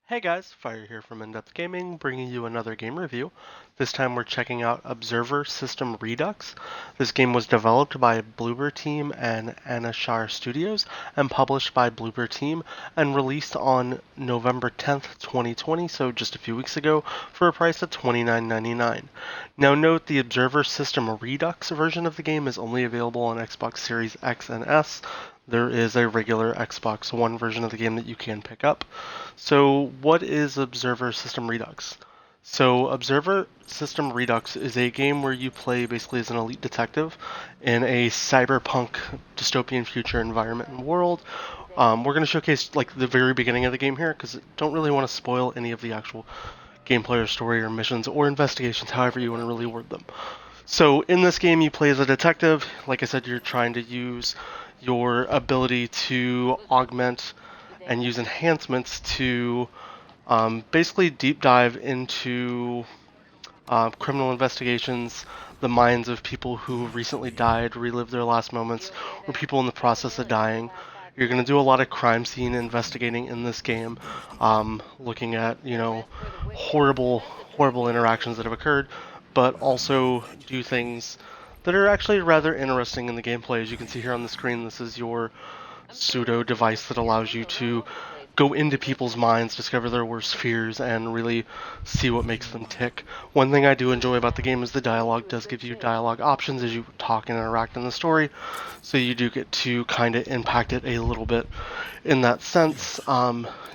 Hey guys, Fire here from InDepth Gaming, bringing you another game review. This time we're checking out Observer System Redux. This game was developed by Bloober Team and Anashar Studios and published by Bloober Team and released on November 10th, 2020, so just a few weeks ago, for a price of $29.99. Now note the Observer System Redux version of the game is only available on Xbox Series X and S. There is a regular Xbox One version of the game that you can pick up. So, what is Observer System Redux? So, Observer System Redux is a game where you play basically as an elite detective in a cyberpunk dystopian future environment and world. We're going to showcase like the very beginning of the game here because I don't really want to spoil any of the actual gameplay or story or missions or investigations, however you want to really word them. So in this game, you play as a detective. Like I said, you're trying to use your ability to augment and use enhancements to basically deep dive into criminal investigations, the minds of people who recently died, relive their last moments, or people in the process of dying. You're going to do a lot of crime scene investigating in this game, looking at, horrible interactions that have occurred, but also do things that are actually rather interesting in the gameplay. As you can see here on the screen, this is your pseudo device that allows you to go into people's minds, discover their worst fears, and really see what makes them tick. One thing I do enjoy about the game is the dialogue does give you dialogue options as you talk and interact in the story, so you do get to kind of impact it a little bit in that sense.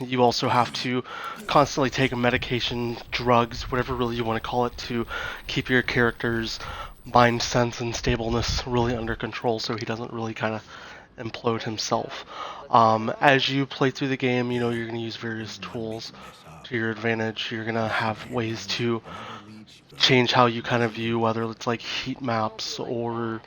You also have to constantly take a medication, drugs, whatever really you want to call it, to keep your character's mind sense and stableness really under control so he doesn't really kind of implode himself. As you play through the game, you're going to use various tools to your advantage. You're going to have ways to change how you kind of view, whether it's like heat maps or,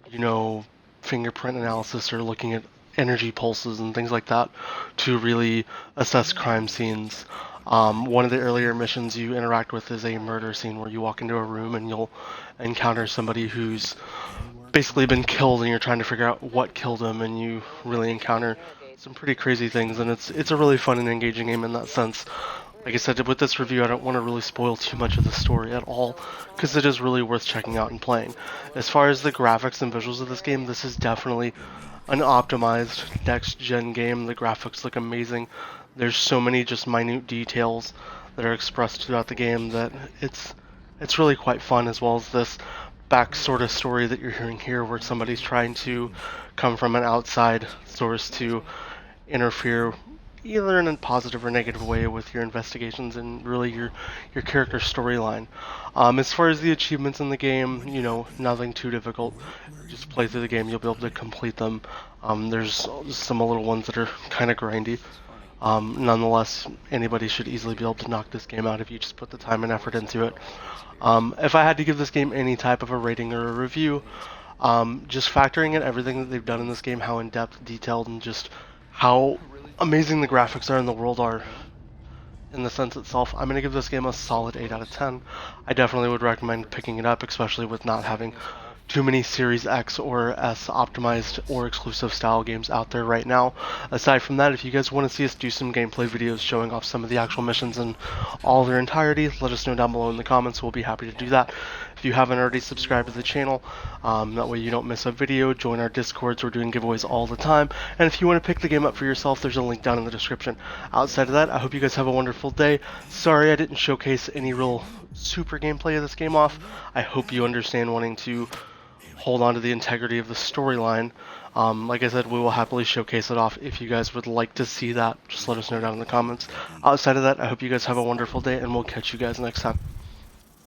you know, fingerprint analysis or looking at energy pulses and things like that to really assess crime scenes. One of the earlier missions you interact with is a murder scene where you walk into a room and you'll encounter somebody who's basically been killed and you're trying to figure out what killed him, and you really encounter some pretty crazy things, and it's a really fun and engaging game in that sense. Like I said, with this review, I don't want to really spoil too much of the story at all, because it is really worth checking out and playing. As far as the graphics and visuals of this game, this is definitely an optimized next-gen game. The graphics look amazing. There's so many just minute details that are expressed throughout the game that it's really quite fun, as well as this back sort of story that you're hearing here where somebody's trying to come from an outside source to interfere either in a positive or negative way with your investigations and really your character storyline. As far as the achievements in the game, nothing too difficult. Just play through the game, you'll be able to complete them. There's some little ones that are kind of grindy. Nonetheless, anybody should easily be able to knock this game out if you just put the time and effort into it. If I had to give this game any type of a rating or a review, just factoring in everything that they've done in this game, how in-depth, detailed, and just how amazing the graphics are and the world are in the sense itself, I'm going to give this game a solid 8 out of 10. I definitely would recommend picking it up, especially with not having too many Series X or S optimized or exclusive style games out there right now. Aside from that, if you guys want to see us do some gameplay videos showing off some of the actual missions in all their entirety, let us know down below in the comments. We'll be happy to do that. If you haven't already subscribed to the channel, that way you don't miss a video, join our Discords. We're doing giveaways all the time. And if you want to pick the game up for yourself, there's a link down in the description. Outside of that, I hope you guys have a wonderful day. Sorry I didn't showcase any real super gameplay of this game off. I hope you understand wanting to hold on to the integrity of the storyline. Like I said, we will happily showcase it off. If you guys would like to see that, just let us know down in the comments. Outside of that, I hope you guys have a wonderful day, and we'll catch you guys next time.